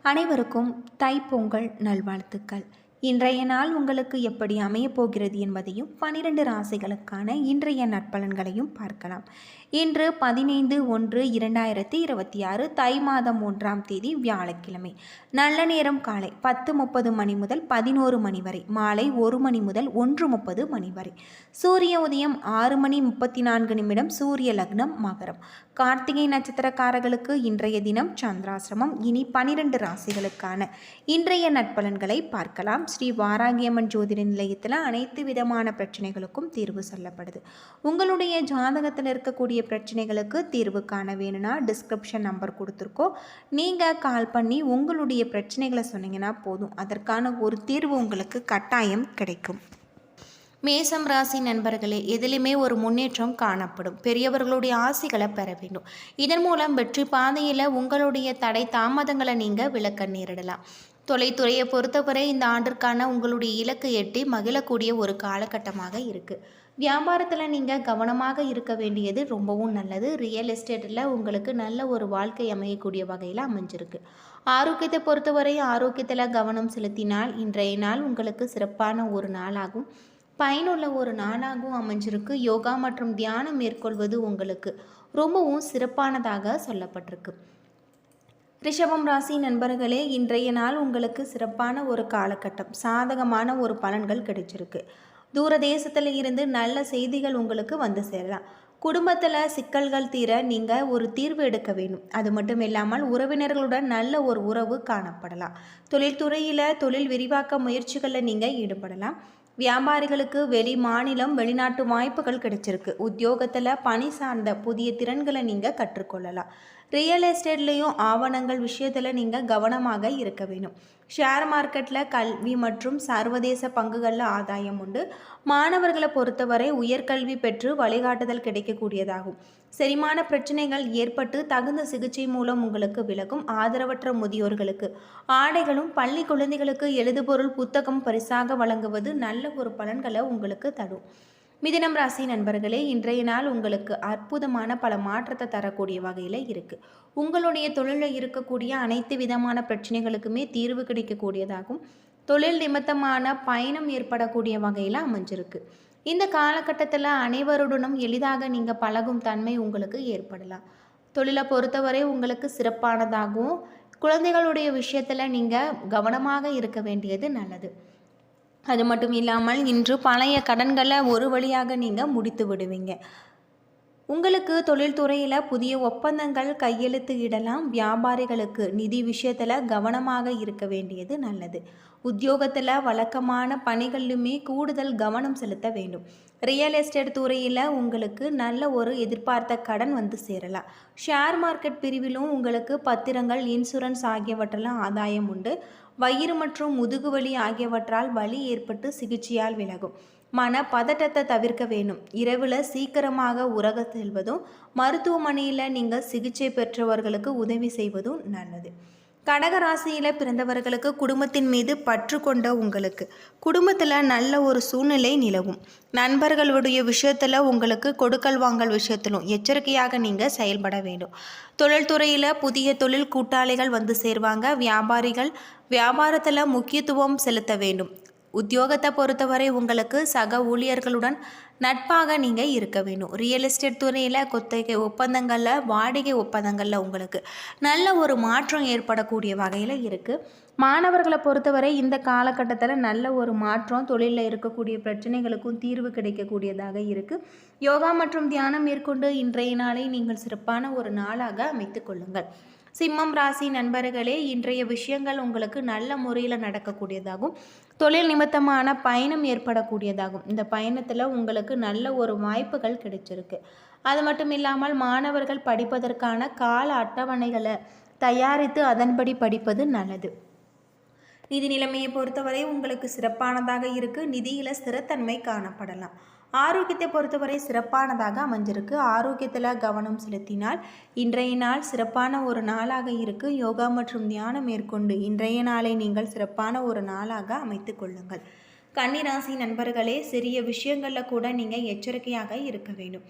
அனைவருக்கும் தைப்பொங்கல் நல்வாழ்த்துக்கள். இன்றைய நாள் உங்களுக்கு எப்படி அமையப் போகிறது என்பதையும் 12 ராசிகளுக்கான இன்றைய நற்பலன்களையும் பார்க்கலாம். இன்று 15/1/2026 தை மாதம் 1ஆம் தேதி வியாழக்கிழமை. நல்ல நேரம் காலை 10:30 மணி முதல் 11 மணி வரை, மாலை 1 மணி முதல் 1:30 மணி வரை. சூரிய உதயம் 6:34 சூரிய லக்னம் மகரம். கார்த்திகை நட்சத்திரக்காரர்களுக்கு இன்றைய தினம் சந்திராசிரமம். இனி 12 ராசிகளுக்கான இன்றைய நற்பலன்களை பார்க்கலாம். ஸ்ரீ வாராகியம்மன் ஜோதிட நிலையத்தில் அனைத்து விதமான பிரச்சனைகளுக்கும் தீர்வு சொல்லப்படுது. உங்களுடைய ஜாதகத்தில் இருக்கக்கூடிய பிரச்சனைகளுக்கு தீர்வு காண வேணும்னா டிஸ்கிரிப்ஷன் நம்பர் கொடுத்துருக்கோம். நீங்கள் கால் பண்ணி உங்களுடைய பிரச்சனைகளை சொன்னீங்கன்னா போதும், அதற்கான ஒரு தீர்வு உங்களுக்கு கட்டாயம் கிடைக்கும். மேசம் ராசி நண்பர்களே, எதிலுமே ஒரு முன்னேற்றம் காணப்படும். பெரியவர்களுடைய ஆசிகளை பெற வேண்டும். இதன் மூலம் வெற்றி பாதையில் உங்களுடைய தடை தாமதங்களை நீங்கள் விளக்க நேரிடலாம். தொலைத்துறையை பொறுத்தவரை இந்த ஆண்டிற்கான உங்களுடைய இலக்கு எட்டி மகிழக்கூடிய ஒரு காலகட்டமாக இருக்குது. வியாபாரத்தில் நீங்கள் கவனமாக இருக்க வேண்டியது ரொம்பவும் நல்லது. ரியல் எஸ்டேட்டில் உங்களுக்கு நல்ல ஒரு வாழ்க்கை அமையக்கூடிய வகையில் அமைஞ்சிருக்கு. ஆரோக்கியத்தை பொறுத்தவரை ஆரோக்கியத்தில் கவனம் செலுத்தினால் இன்றைய நாள் உங்களுக்கு சிறப்பான ஒரு நாளாகும், பயனுள்ள ஒரு நாளாகவும் அமைஞ்சிருக்கு. யோகா மற்றும் தியானம் மேற்கொள்வது உங்களுக்கு ரொம்பவும் சிறப்பானதாக சொல்லப்பட்டிருக்கு. ரிஷபம் ராசி நண்பர்களே, இன்றைய நாள் உங்களுக்கு சிறப்பான ஒரு காலகட்டம். சாதகமான ஒரு பலன்கள் கிடைச்சிருக்கு. தூர தேசத்தில் இருந்து நல்ல செய்திகள் உங்களுக்கு வந்து சேரலாம். குடும்பத்தில் சிக்கல்கள் தீர நீங்கள் ஒரு தீர்வு எடுக்க வேண்டும். அது மட்டும் இல்லாமல் உறவினர்களுடன் நல்ல ஒரு உறவு காணப்படலாம். தொழில்துறையில் தொழில் விரிவாக்க முயற்சிகளில் நீங்கள் ஈடுபடலாம். வியாபாரிகளுக்கு வெளி மாநிலம் வெளிநாட்டு வாய்ப்புகள் கிடைச்சிருக்கு. உத்தியோகத்தில் பணி சார்ந்த புதிய திறன்களை நீங்கள் கற்றுக்கொள்ளலாம். ரியல் எஸ்டேட்லேயும் ஆவணங்கள் விஷயத்தில் நீங்கள் கவனமாக இருக்க வேணும். ஷேர் மார்க்கெட்டில் கல்வி மற்றும் சர்வதேச பங்குகளில் ஆதாயம் உண்டு. மாணவர்களை பொறுத்தவரை உயர்கல்வி பெற்று வழிகாட்டுதல் கிடைக்கக்கூடியதாகும். செரிமான பிரச்சனைகள் ஏற்பட்டு தகுந்த சிகிச்சை மூலம் உங்களுக்கு விலகும். ஆதரவற்ற முதியோர்களுக்கு ஆடைகளும் பள்ளி குழந்தைகளுக்கு எழுதுபொருள் புத்தகம் பரிசாக வழங்குவது நல்ல ஒரு பலன்களை உங்களுக்கு தரும். மிதுனம் ராசி நண்பர்களே, இன்றைய நாள் உங்களுக்கு அற்புதமான பல மாற்றத்தை தரக்கூடிய வகையில் இருக்குது. உங்களுடைய தொழிலில் இருக்கக்கூடிய அனைத்து விதமான பிரச்சனைகளுக்குமே தீர்வு கிடைக்கக்கூடியதாகும். தொழில் நிமித்தமான பயணம் ஏற்படக்கூடிய வகையில் அமைஞ்சிருக்கு. இந்த காலகட்டத்தில் அனைவருடனும் எளிதாக நீங்கள் பழகும் தன்மை உங்களுக்கு ஏற்படலாம். தொழிலை பொறுத்தவரை உங்களுக்கு சிறப்பானதாகவும், குழந்தைகளுடைய விஷயத்தில் நீங்கள் கவனமாக இருக்க வேண்டியது நல்லது. அது மட்டும் இல்லாமல் இன்று பழைய கடன்களை ஒரு வழியாக நீங்கள் முடித்து விடுவீங்க. உங்களுக்கு தொழில்துறையில் புதிய ஒப்பந்தங்கள் கையெழுத்து இடலாம். வியாபாரிகளுக்கு நிதி விஷயத்தில் கவனமாக இருக்க வேண்டியது நல்லது. உத்தியோகத்தில் வழக்கமான பணிகளிலுமே கூடுதல் கவனம் செலுத்த வேண்டும். ரியல் எஸ்டேட் துறையில் உங்களுக்கு நல்ல ஒரு எதிர்பார்த்த கடன் வந்து சேரலாம். ஷேர் மார்க்கெட் பிரிவிலும் உங்களுக்கு பத்திரங்கள், இன்சூரன்ஸ் ஆகியவற்றெல்லாம் ஆதாயம் உண்டு. வயிறு மற்றும் முதுகுவலி ஆகியவற்றால் வலி ஏற்பட்டு சிகிச்சையால் விலகும். மன பதட்டத்தை தவிர்க்க வேணும். இரவில் சீக்கிரமாக உறக செல்வதும் மருத்துவமனையில் நீங்கள் சிகிச்சை பெற்றவர்களுக்கு உதவி செய்வதும் நல்லது. கடகராசியில் பிறந்தவர்களுக்கு குடும்பத்தின் மீது பற்று கொண்ட உங்களுக்கு குடும்பத்தில் நல்ல ஒரு சூழ்நிலை நிலவும். நண்பர்களுடைய விஷயத்தில் உங்களுக்கு கொடுக்கல் வாங்கல் விஷயத்திலும் எச்சரிக்கையாக நீங்கள் செயல்பட வேண்டும். தொழில்துறையில் புதிய தொழில் கூட்டாளிகள் வந்து சேர்வாங்க. வியாபாரிகள் வியாபாரத்தில் முக்கியத்துவம் செலுத்த வேண்டும். உத்தியோகத்தை பொறுத்தவரை உங்களுக்கு சக ஊழியர்களுடன் நட்பாக நீங்கள் இருக்க வேணும். ரியல் எஸ்டேட் துறையில் குத்தகை ஒப்பந்தங்களில், வாடகை ஒப்பந்தங்களில் உங்களுக்கு நல்ல ஒரு மாற்றம் ஏற்படக்கூடிய வகையில் இருக்குது. மாணவர்களை பொறுத்தவரை இந்த காலகட்டத்தில் நல்ல ஒரு மாற்றம், தொழிலில் இருக்கக்கூடிய பிரச்சனைகளுக்கும் தீர்வு கிடைக்கக்கூடியதாக இருக்குது. யோகா மற்றும் தியானம் மேற்கொண்டு இன்றைய நாளை நீங்கள் சிறப்பான ஒரு நாளாக அமைத்து கொள்ளுங்கள். சிம்மம் ராசி நண்பர்களே, இன்றைய விஷயங்கள் உங்களுக்கு நல்ல முறையில் நடக்கக்கூடியதாகும். தொழில் நிமித்தமான பயணம் ஏற்படக்கூடியதாகும். இந்த பயணத்தில் உங்களுக்கு நல்ல ஒரு வாய்ப்புகள் கிடைச்சிருக்கு. அது மட்டும் இல்லாமல் மாணவர்கள் படிப்பதற்கான கால அட்டவணைகளை தயாரித்து அதன்படி படிப்பது நல்லது. நிதி நிலைமையை பொறுத்தவரை உங்களுக்கு சிறப்பானதாக இருக்குது. நிதியில் ஸ்திரத்தன்மை காணப்படலாம். ஆரோக்கியத்தை பொறுத்தவரை சிறப்பானதாக அமைஞ்சிருக்கு. ஆரோக்கியத்தில் கவனம் செலுத்தினால் இன்றைய நாள் சிறப்பான ஒரு நாளாக இருக்குது. யோகா மற்றும் தியானம் மேற்கொண்டு இன்றைய நாளை நீங்கள் சிறப்பான ஒரு நாளாக அமைத்து கொள்ளுங்கள். கன்னிராசி நண்பர்களே, சிறிய விஷயங்களில் கூட நீங்கள் எச்சரிக்கையாக இருக்க வேண்டும்.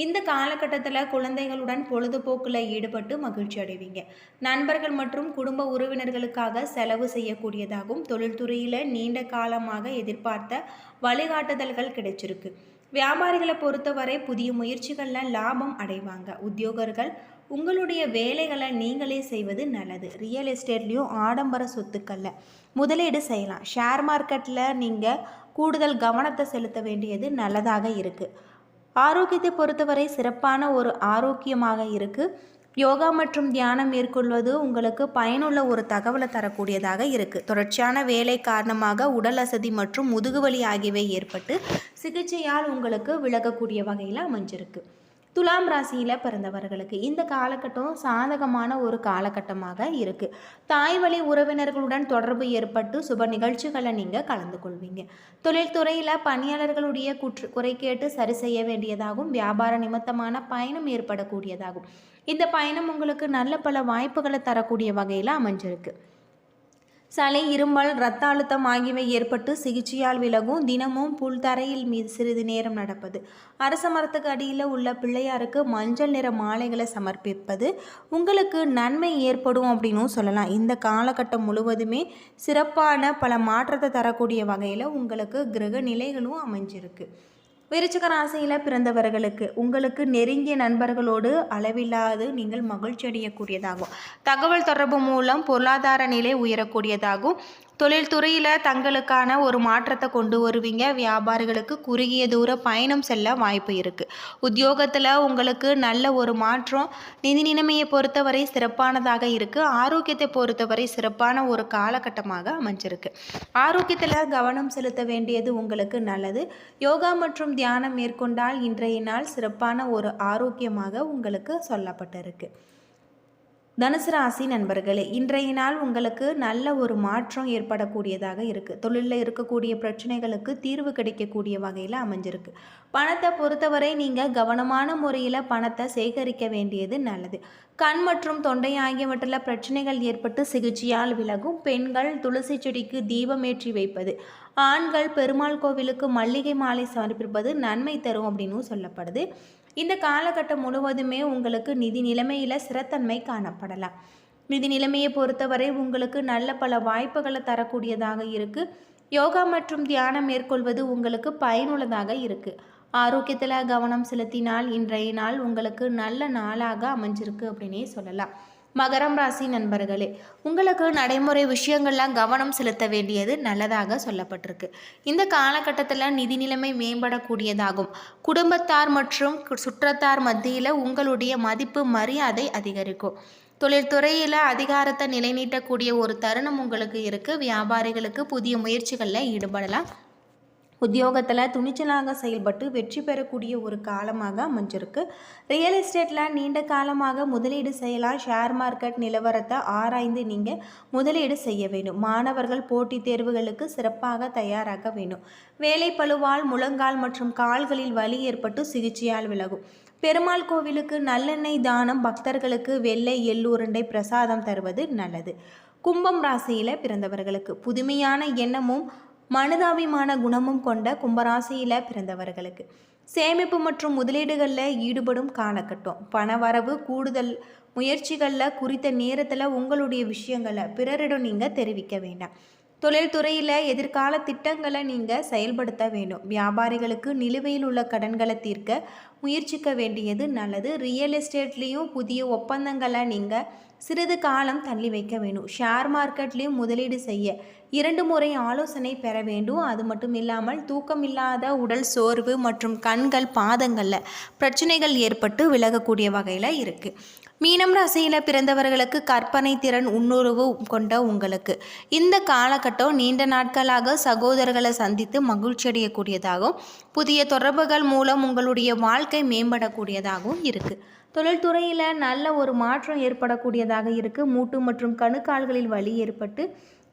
இந்த காலகட்டத்தில் குழந்தைகளுடன் பொழுதுபோக்கில் ஈடுபட்டு மகிழ்ச்சி அடைவீங்க. நண்பர்கள் மற்றும் குடும்ப உறவினர்களுக்காக செலவு செய்யக்கூடியதாகவும் தொழில்துறையில் நீண்ட காலமாக எதிர்பார்த்த வழிகாட்டுதல்கள் கிடைச்சிருக்கு. வியாபாரிகளை பொறுத்தவரை புதிய முயற்சிகளில் லாபம் அடைவாங்க. உத்தியோகர்கள் உங்களுடைய வேலைகளை நீங்களே செய்வது நல்லது. ரியல் எஸ்டேட்லேயும் ஆடம்பர சொத்துக்களில் முதலீடு செய்யலாம். ஷேர் மார்க்கெட்டில் நீங்கள் கூடுதல் கவனத்தை செலுத்த வேண்டியது நல்லதாக இருக்குது. ஆரோக்கியத்தை பொறுத்தவரை சிறப்பான ஒரு ஆரோக்கியமாக இருக்குது. யோகா மற்றும் தியானம் மேற்கொள்வது உங்களுக்கு பயனுள்ள ஒரு தகவலை தரக்கூடியதாக இருக்குது. தொடர்ச்சியான வேலை காரணமாக உடல் அசதி மற்றும் முதுகுவலி ஆகியவை ஏற்பட்டு சிகிச்சையால் உங்களுக்கு விலகக்கூடிய வகையில் அமைஞ்சிருக்கு. துலாம் ராசியில் பிறந்தவர்களுக்கு இந்த காலகட்டம் சாதகமான ஒரு காலகட்டமாக இருக்குது. தாய் வழி உறவினர்களுடன் தொடர்பு ஏற்பட்டு சுப நிகழ்ச்சிகளை நீங்கள் கலந்து கொள்வீங்க. தொழில்துறையில் பணியாளர்களுடைய குறை கேட்டு சரி செய்ய வேண்டியதாகவும் வியாபார நிமித்தமான பயணம் ஏற்படக்கூடியதாகும். இந்த பயணம் உங்களுக்கு நல்ல பல வாய்ப்புகளை தரக்கூடிய வகையில் அமைஞ்சிருக்கு. சளி, இருமல், இரத்த அழுத்தம் ஆகியவை ஏற்பட்டு சிகிச்சையால் விலகும். தினமும் புல்தரையில் மீது சிறிது நேரம் நடப்பது, அரச மரத்துக்கு அடியில் உள்ள பிள்ளையாருக்கு மஞ்சள் நிற மாலைகளை சமர்ப்பிப்பது உங்களுக்கு நன்மை ஏற்படும் அப்படின்னும் சொல்லலாம். இந்த காலகட்டம் முழுவதுமே சிறப்பான பல மாற்றத்தை தரக்கூடிய வகையில் உங்களுக்கு கிரக நிலைகளும் அமைஞ்சிருக்கு. விருச்சிக ராசியில் பிறந்தவர்களுக்கு உங்களுக்கு நெருங்கிய நண்பர்களோடு அளவில்லாது நீங்கள் மகிழ்ச்சி அடையக்கூடியதாகும். தகவல் தொடர்பு மூலம் பொருளாதார நிலை உயரக்கூடியதாகும். தொழில்துறையில் தங்களுக்கான ஒரு மாற்றத்தை கொண்டு வருவீங்க. வியாபாரிகளுக்கு குறுகிய தூர பயணம் செல்ல வாய்ப்பு இருக்குது. உத்தியோகத்தில் உங்களுக்கு நல்ல ஒரு மாற்றம். நிதி நிலைமையை பொறுத்தவரை சிறப்பானதாக இருக்குது. ஆரோக்கியத்தை பொறுத்தவரை சிறப்பான ஒரு காலகட்டமாக அமைஞ்சிருக்கு. ஆரோக்கியத்தில் கவனம் செலுத்த வேண்டியது உங்களுக்கு நல்லது. யோகா மற்றும் தியானம் மேற்கொண்டால் இன்றைய நாள் சிறப்பான ஒரு ஆரோக்கியமாக உங்களுக்கு சொல்லப்பட்டிருக்கு. தனுசு ராசி நண்பர்களே, இன்றைய நாள் உங்களுக்கு நல்ல ஒரு மாற்றம் ஏற்படக்கூடியதாக இருக்குது. தொழிலில் இருக்கக்கூடிய பிரச்சனைகளுக்கு தீர்வு கிடைக்கக்கூடிய வகையில் அமைஞ்சிருக்கு. பணத்தை பொறுத்தவரை நீங்கள் கவனமான முறையில் பணத்தை சேகரிக்க வேண்டியது நல்லது. கண் மற்றும் தொண்டை ஆகியவற்றில் பிரச்சனைகள் ஏற்பட்டு சிகிச்சையால் விலகும். பெண்கள் துளசி செடிக்கு தீபமேற்றி வைப்பது, ஆண்கள் பெருமாள் கோவிலுக்கு மல்லிகை மாலை சமர்ப்பிப்பது நன்மை தரும் அப்படின்னு சொல்லப்படுது. இந்த காலகட்டம் முழுவதுமே உங்களுக்கு நிதி நிலைமையில் ஸ்திரத்தன்மை காணப்படலாம். நிதி நிலைமையை பொறுத்தவரை உங்களுக்கு நல்ல பல வாய்ப்புகளை தரக்கூடியதாக இருக்குது. யோகா மற்றும் தியானம் மேற்கொள்வது உங்களுக்கு பயனுள்ளதாக இருக்குது. ஆரோக்கியத்தில் கவனம் செலுத்தினால் இன்றைய நாள் உங்களுக்கு நல்ல நாளாக அமைஞ்சிருக்கு அப்படின்னே சொல்லலாம். மகரம் ராசி நண்பர்களே, உங்களுக்கு நடைமுறை விஷயங்கள்லாம் கவனம் செலுத்த வேண்டியது நல்லதாக சொல்லப்பட்டிருக்கு. இந்த காலகட்டத்தில் நிதி நிலைமை மேம்படக்கூடியதாகும். குடும்பத்தார் மற்றும் சுற்றத்தார் மத்தியில் உங்களுடைய மதிப்பு மரியாதை அதிகரிக்கும். தொழில்துறையில் அதிகாரத்தை நிலைநீட்டக்கூடிய ஒரு தருணம் உங்களுக்கு இருக்குது. வியாபாரிகளுக்கு புதிய முயற்சிகளில் ஈடுபடலாம். உத்தியோகத்தில் துணிச்சலாக செயல்பட்டு வெற்றி பெறக்கூடிய ஒரு காலமாக அமைஞ்சிருக்கு. ரியல் எஸ்டேட்டில் நீண்ட காலமாக முதலீடு செய்யலாம். ஷேர் மார்க்கெட் நிலவரத்தை ஆராய்ந்து நீங்கள் முதலீடு செய்ய வேண்டும். மாணவர்கள் போட்டித் தேர்வுகளுக்கு சிறப்பாக தயாராக வேண்டும். வேலை பளுவால் முழங்கால் மற்றும் கால்களில் வலி ஏற்பட்டு சிகிச்சையால் விலகும். பெருமாள் கோவிலுக்கு நல்லெண்ணெய் தானம், பக்தர்களுக்கு வெள்ளை எள்ளுருண்டை பிரசாதம் தருவது நல்லது. கும்பம் ராசியில் பிறந்தவர்களுக்கு புதுமையான எண்ணமும் மனிதாபிமான குணமும் கொண்ட கும்பராசியில் பிறந்தவர்களுக்கு சேமிப்பு மற்றும் முதலீடுகளில் ஈடுபடும் காலகட்டம். பணவரவு கூடுதல் முயற்சிகளில் குறித்த நேரத்தில் உங்களுடைய விஷயங்களை பிறரிடம் நீங்கள் தெரிவிக்க வேண்டாம். தொழில்துறையில் எதிர்கால திட்டங்களை நீங்கள் செயல்படுத்த வேண்டும். வியாபாரிகளுக்கு நிலுவையில் உள்ள கடன்களை தீர்க்க முயற்சிக்க வேண்டியது நல்லது. ரியல் எஸ்டேட்லேயும் புதிய ஒப்பந்தங்களை நீங்கள் சிறிது காலம் தள்ளி வைக்க வேண்டும். ஷேர் மார்க்கெட்லேயும் முதலீடு செய்ய 2 முறை ஆலோசனை பெற வேண்டும். அது மட்டும் இல்லாமல் தூக்கமில்லாத உடல் சோர்வு மற்றும் கண்கள் பாதங்களில் பிரச்சனைகள் ஏற்பட்டு விலகக்கூடிய வகையில் இருக்குது. மீனம் ராசியில் பிறந்தவர்களுக்கு கற்பனை திறன் உன்னுறவு கொண்ட உங்களுக்கு இந்த காலகட்டம் நீண்ட நாட்களாக சகோதரர்களை சந்தித்து மகிழ்ச்சி அடையக்கூடியதாகவும் புதிய தொடர்புகள் மூலம் உங்களுடைய வாழ்க்கை மேம்படக்கூடியதாகவும் இருக்குது. தொழில்துறையில் நல்ல ஒரு மாற்றம் ஏற்படக்கூடியதாக இருக்குது. மூட்டு மற்றும் கணுக்கால்களில் வலி ஏற்பட்டு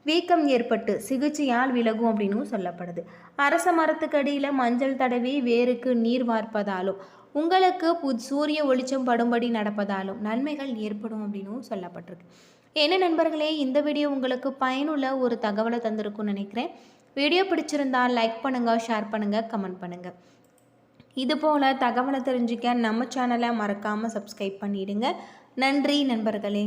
வீக்கம் ஏற்பட்டு சிகிச்சையால் விலகும் அப்படின்னு சொல்லப்படுது. அரச மரத்துக்கு அடியில் மஞ்சள் தடவி வேருக்கு நீர் வார்ப்பதாலும் உங்களுக்கு சூரிய ஒளிச்சம் படும்படி நடப்பதாலும் நன்மைகள் ஏற்படும் அப்படின்னு சொல்லப்பட்டிருக்கு. என்ன நண்பர்களே, இந்த வீடியோ உங்களுக்கு பயனுள்ள ஒரு தகவலை தந்திருக்கும்னு நினைக்கிறேன். வீடியோ பிடிச்சிருந்தால் லைக் பண்ணுங்கள், ஷேர் பண்ணுங்கள், கமெண்ட் பண்ணுங்கள். இதுபோல் தகவலை தெரிஞ்சுக்க நம்ம சேனலை மறக்காமல் சப்ஸ்கிரைப் பண்ணிவிடுங்க. நன்றி நண்பர்களே.